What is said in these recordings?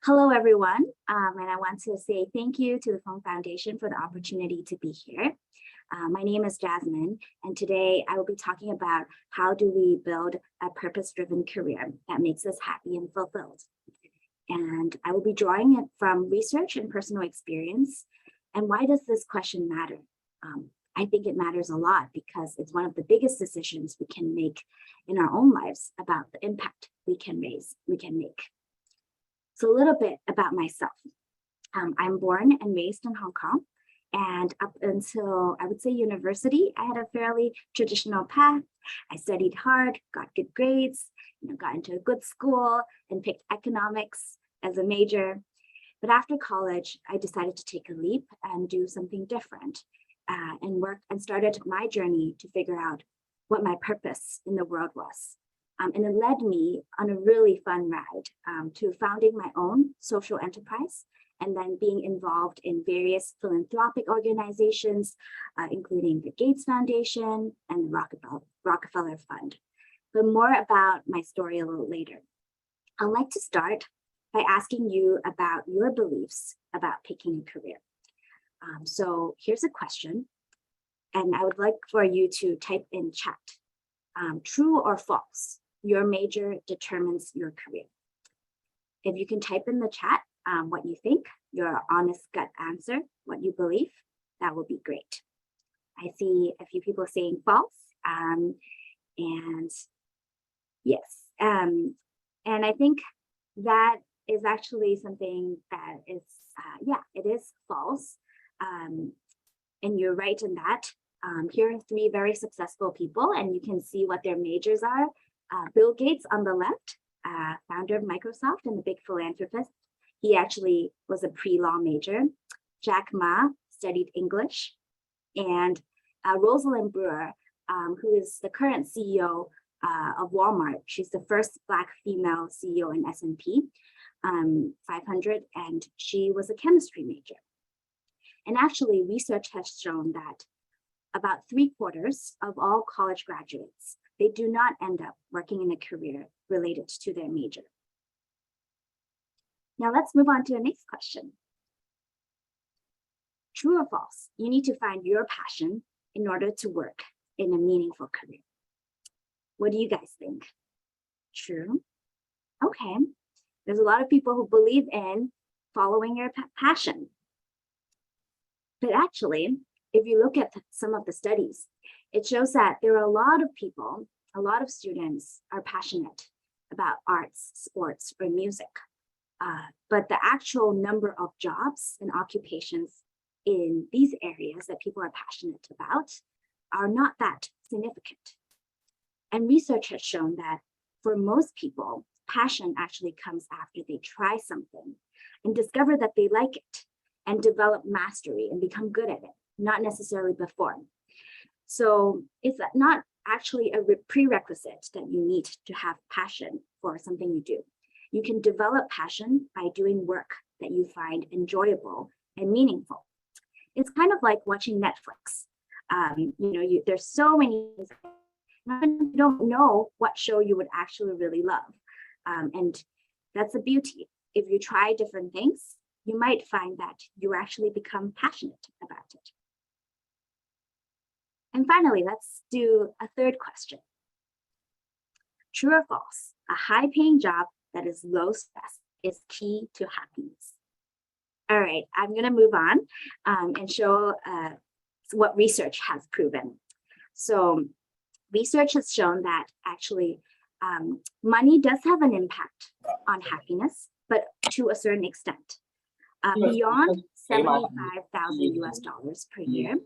Hello, everyone. And I want to say thank you to the Fung Foundation for the opportunity to be here. My name is Jasmine, and today I will be talking about how do we build a purpose-driven career that makes us happy and fulfilled. And I will be drawing it from research and personal experience. And why does this question matter? I think it matters a lot because it's one of the biggest decisions we can make in our own lives about the impact we can make. So a little bit about myself. I'm born and raised in Hong Kong, and up until, I would say, university, I had a fairly traditional path. I studied hard, got good grades, got into a good school, and picked economics as a major. But after college, I decided to take a leap and do something different, and started my journey to figure out what my purpose in the world was. And it led me on a really fun ride to founding my own social enterprise and then being involved in various philanthropic organizations, including the Gates Foundation and the Rockefeller Fund. But more about my story a little later. I'd like to start by asking you about your beliefs about picking a career. So here's a question, and I would like for you to type in chat. True or false? Your major determines your career. If you can type in the chat what you think, your honest gut answer, what you believe, that would be great. I see a few people saying false, and yes. And I think that is actually something that is, it is false. And you're right in that. Here are three very successful people, and you can see what their majors are. Bill Gates on the left, founder of Microsoft and a big philanthropist. He actually was a pre-law major. Jack Ma studied English. And Rosalind Brewer, who is the current CEO of Walmart. She's the first Black female CEO in S&P 500, and she was a chemistry major. And actually, research has shown that about 3/4 of all college graduates, they do not end up working in a career related to their major. Now let's move on to the next question. True or false? You need to find your passion in order to work in a meaningful career. What do you guys think? True? Okay. There's a lot of people who believe in following your passion. But actually, if you look at some of the studies, it shows that there are a lot of people, a lot of students are passionate about arts, sports, or music. But the actual number of jobs and occupations in these areas that people are passionate about are not that significant. And research has shown that for most people, passion actually comes after they try something and discover that they like it and develop mastery and become good at it, not necessarily before. So it's not actually a prerequisite that you need to have passion for something you do. You can develop passion by doing work that you find enjoyable and meaningful. It's kind of like watching Netflix. There's so many things, you don't know what show you would actually really love. And that's the beauty. If you try different things, you might find that you actually become passionate about it. And finally, let's do a third question. True or false? A high-paying job that is low stress is key to happiness. All right, I'm going to move on and show what research has proven. So research has shown that actually money does have an impact on happiness, but to a certain extent. Beyond $75,000 per year,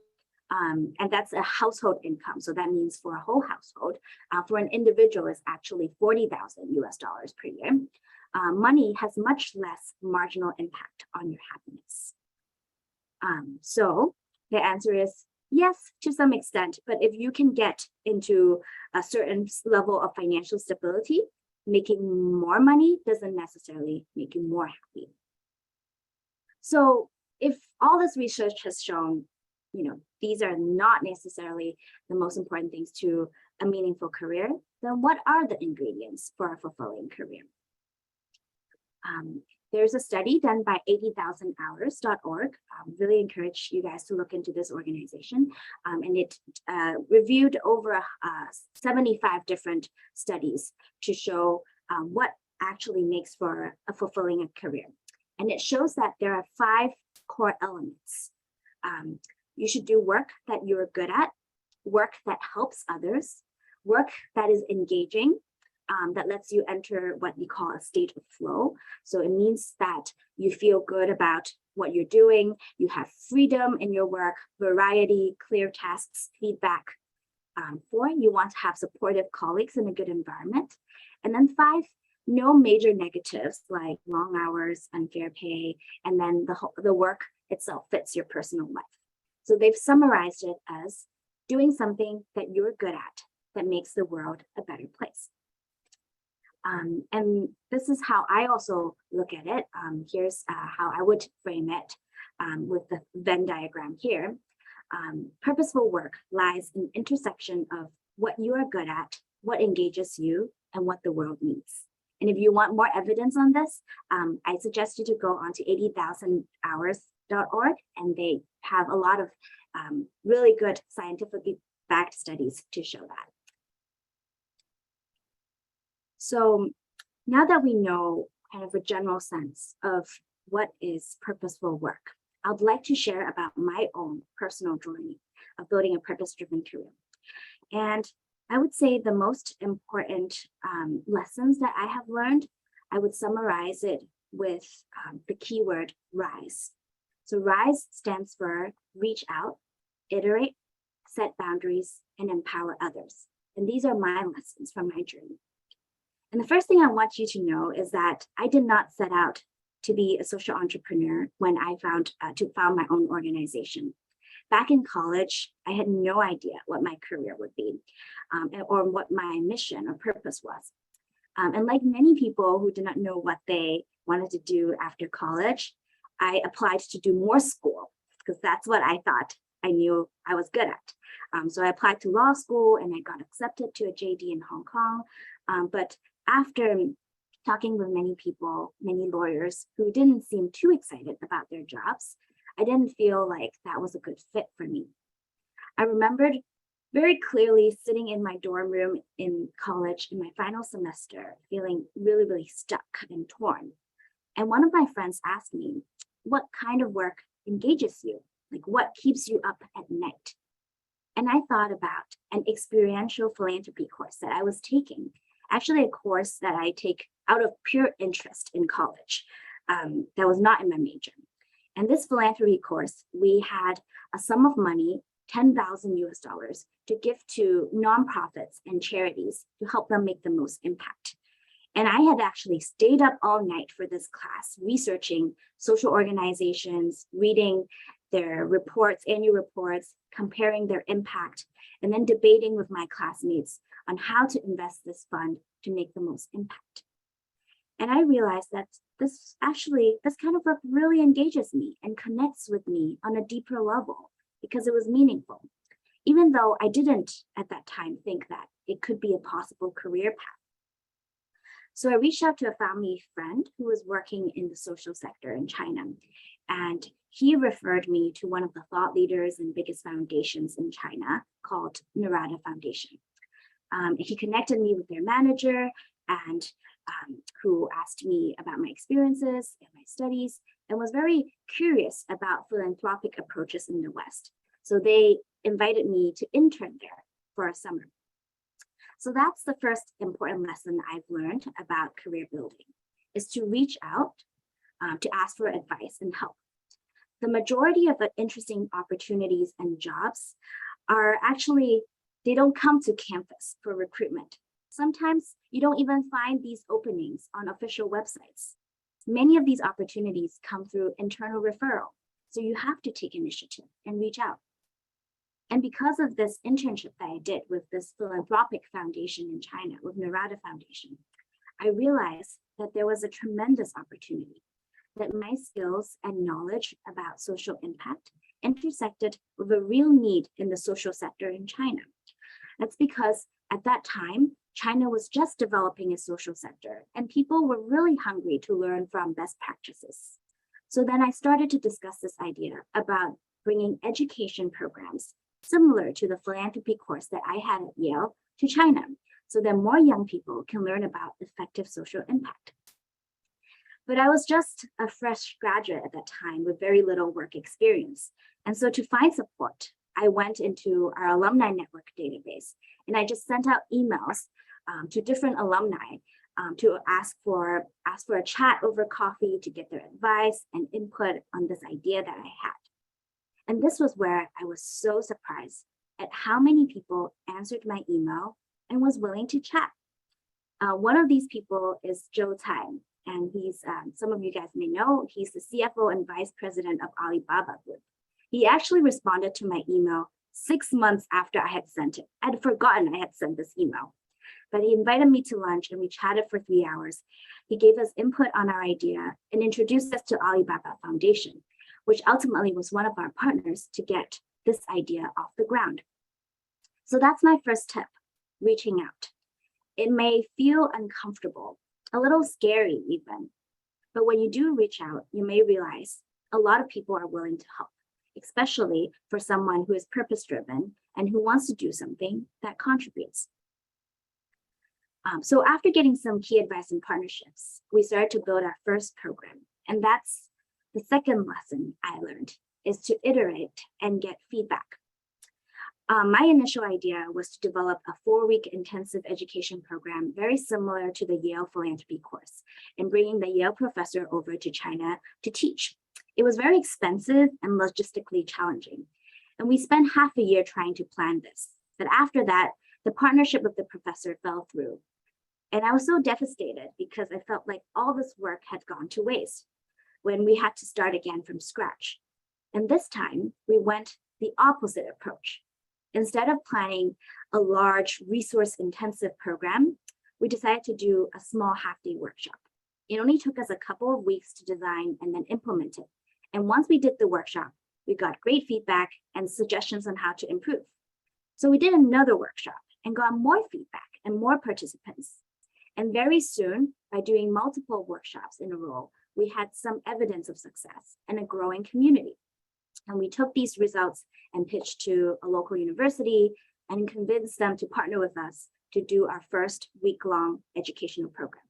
and that's a household income. So that means for a whole household, for an individual is actually $40,000 per year. Money has much less marginal impact on your happiness. So the answer is yes, to some extent, but if you can get into a certain level of financial stability, making more money doesn't necessarily make you more happy. So if all this research has shown, these are not necessarily the most important things to a meaningful career, then what are the ingredients for a fulfilling career? There's a study done by 80,000hours.org. Really encourage you guys to look into this organization. And it reviewed over 75 different studies to show what actually makes for a fulfilling career. And it shows that there are 5 core elements. You should do work that you're good at, work that helps others, work that is engaging, that lets you enter what we call a state of flow. So it means that you feel good about what you're doing, you have freedom in your work, variety, clear tasks, feedback. 4, you want to have supportive colleagues in a good environment. And then 5, no major negatives like long hours, unfair pay, and then the work itself fits your personal life. So they've summarized it as doing something that you're good at that makes the world a better place. And this is how I also look at it. Here's how I would frame it with the Venn diagram here. Purposeful work lies in the intersection of what you are good at, what engages you, and what the world needs. And if you want more evidence on this, I suggest you to go onto 80,000hours.org, and they have a lot of really good scientifically backed studies to show that. So now that we know kind of a general sense of what is purposeful work, I'd like to share about my own personal journey of building a purpose-driven career. And I would say the most important lessons that I have learned, I would summarize it with the keyword RISE. So RISE stands for reach out, iterate, set boundaries, and empower others. And these are my lessons from my journey. And the first thing I want you to know is that I did not set out to be a social entrepreneur when I found my own organization. Back in college, I had no idea what my career would be or what my mission or purpose was. And like many people who did not know what they wanted to do after college, I applied to do more school because that's what I thought I knew I was good at. So I applied to law school and I got accepted to a JD in Hong Kong. But after talking with many people, many lawyers who didn't seem too excited about their jobs, I didn't feel like that was a good fit for me. I remembered very clearly sitting in my dorm room in college in my final semester, feeling really, really stuck and torn. And one of my friends asked me, what kind of work engages you? Like what keeps you up at night? And I thought about an experiential philanthropy course that I was taking, actually a course that I take out of pure interest in college that was not in my major. And this philanthropy course, we had a sum of money, $10,000 to give to nonprofits and charities to help them make the most impact. And I had actually stayed up all night for this class, researching social organizations, reading their reports, annual reports, comparing their impact, and then debating with my classmates on how to invest this fund to make the most impact. And I realized that this kind of work really engages me and connects with me on a deeper level because it was meaningful, even though I didn't at that time think that it could be a possible career path. So I reached out to a family friend who was working in the social sector in China, and he referred me to one of the thought leaders and biggest foundations in China called Narada Foundation. He connected me with their manager and who asked me about my experiences and my studies and was very curious about philanthropic approaches in the West. So they invited me to intern there for a summer. So that's the first important lesson I've learned about career building, is to reach out to ask for advice and help. The majority of the interesting opportunities and jobs are actually, they don't come to campus for recruitment. Sometimes you don't even find these openings on official websites. Many of these opportunities come through internal referral. So you have to take initiative and reach out. And because of this internship that I did with this philanthropic foundation in China, with Narada Foundation, I realized that there was a tremendous opportunity, that my skills and knowledge about social impact intersected with a real need in the social sector in China. That's because at that time, China was just developing a social sector and people were really hungry to learn from best practices. So then I started to discuss this idea about bringing education programs similar to the philanthropy course that I had at Yale to China, so that more young people can learn about effective social impact. But I was just a fresh graduate at that time with very little work experience. And so to find support, I went into our alumni network database and I just sent out emails to different alumni to ask for a chat over coffee to get their advice and input on this idea that I had. And this was where I was so surprised at how many people answered my email and was willing to chat. One of these people is Joe Tsai, and he's, some of you guys may know, he's the CFO and Vice President of Alibaba Group. He actually responded to my email 6 months after I had sent it. I'd forgotten I had sent this email, but he invited me to lunch and we chatted for 3 hours. He gave us input on our idea and introduced us to Alibaba Foundation, which ultimately was one of our partners to get this idea off the ground. So that's my first tip, reaching out. It may feel uncomfortable, a little scary even, but when you do reach out, you may realize a lot of people are willing to help, especially for someone who is purpose-driven and who wants to do something that contributes. So after getting some key advice and partnerships, we started to build our first program. And that's the second lesson I learned, is to iterate and get feedback. My initial idea was to develop a 4-week intensive education program very similar to the Yale philanthropy course and bringing the Yale professor over to China to teach. It was very expensive and logistically challenging. And we spent half a year trying to plan this. But after that, the partnership with the professor fell through. And I was so devastated because I felt like all this work had gone to waste when we had to start again from scratch. And this time we went the opposite approach. Instead of planning a large resource-intensive program, we decided to do a small half-day workshop. It only took us a couple of weeks to design and then implement it. And once we did the workshop, we got great feedback and suggestions on how to improve. So we did another workshop and got more feedback and more participants. And very soon, by doing multiple workshops in a row, we had some evidence of success and a growing community. And we took these results and pitched to a local university and convinced them to partner with us to do our first week-long educational program.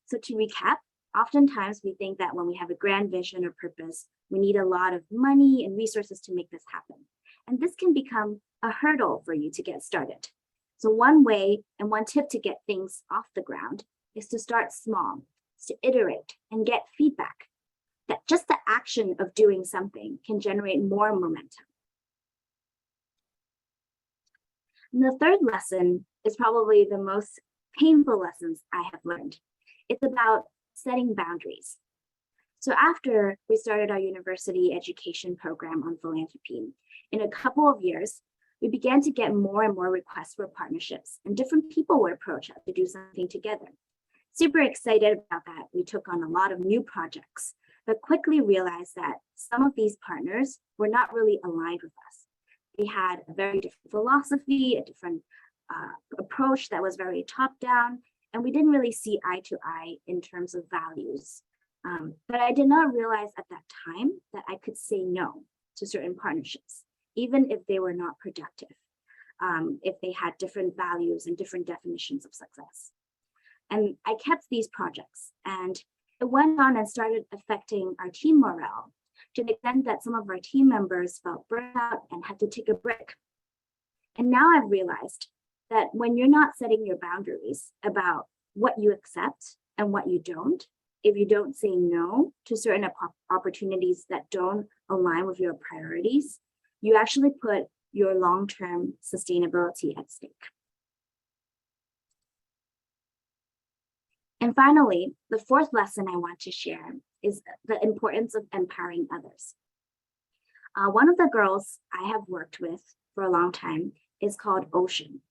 So to recap, oftentimes we think that when we have a grand vision or purpose, we need a lot of money and resources to make this happen. And this can become a hurdle for you to get started. So one way and one tip to get things off the ground is to start small, to iterate and get feedback. That just the action of doing something can generate more momentum. And the third lesson is probably the most painful lessons I have learned. It's about setting boundaries. So after we started our university education program on philanthropy, in a couple of years, we began to get more and more requests for partnerships, and different people would approach us to do something together. Super excited about that. We took on a lot of new projects, but quickly realized that some of these partners were not really aligned with us. They had a very different philosophy, a different approach that was very top-down, and we didn't really see eye to eye in terms of values. But I did not realize at that time that I could say no to certain partnerships, even if they were not productive, if they had different values and different definitions of success. And I kept these projects, and it went on and started affecting our team morale to the extent that some of our team members felt burnt out and had to take a break. And now I've realized that when you're not setting your boundaries about what you accept and what you don't, if you don't say no to certain opportunities that don't align with your priorities, you actually put your long-term sustainability at stake. And finally, the fourth lesson I want to share is the importance of empowering others. One of the girls I have worked with for a long time is called Ocean.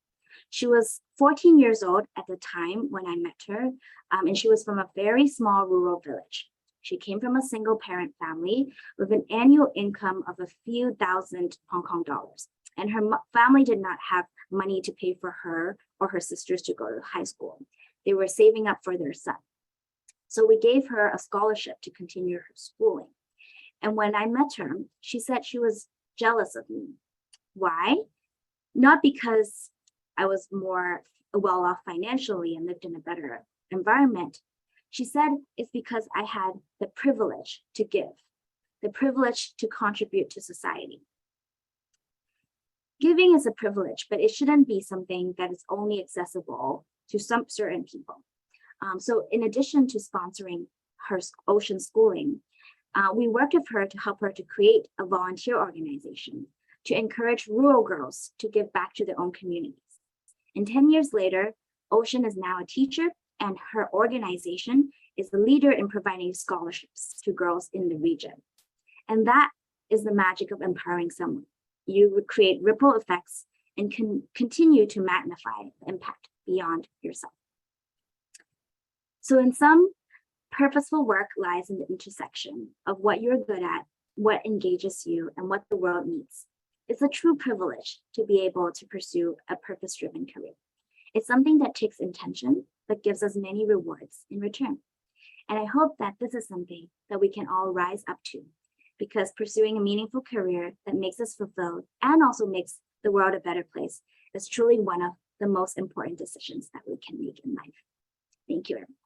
She was 14 years old at the time when I met her, and she was from a very small rural village. She came from a single parent family with an annual income of a few thousand Hong Kong dollars. and her family did not have money to pay for her or her sisters to go to high school. They were saving up for their son. So we gave her a scholarship to continue her schooling. And when I met her, she said she was jealous of me. Why? Not because I was more well off financially and lived in a better environment. She said it's because I had the privilege to give, the privilege to contribute to society. Giving is a privilege, but it shouldn't be something that is only accessible to some certain people. So in addition to sponsoring her ocean schooling, we worked with her to help her to create a volunteer organization to encourage rural girls to give back to their own communities. And 10 years later, Ocean is now a teacher, and her organization is the leader in providing scholarships to girls in the region. And that is the magic of empowering someone. You would create ripple effects and can continue to magnify the impact beyond yourself. So in sum, purposeful work lies in the intersection of what you're good at, what engages you, and what the world needs. It's a true privilege to be able to pursue a purpose-driven career. It's something that takes intention, but gives us many rewards in return. And I hope that this is something that we can all rise up to, because pursuing a meaningful career that makes us fulfilled and also makes the world a better place is truly one of the most important decisions that we can make in life. Thank you, everyone.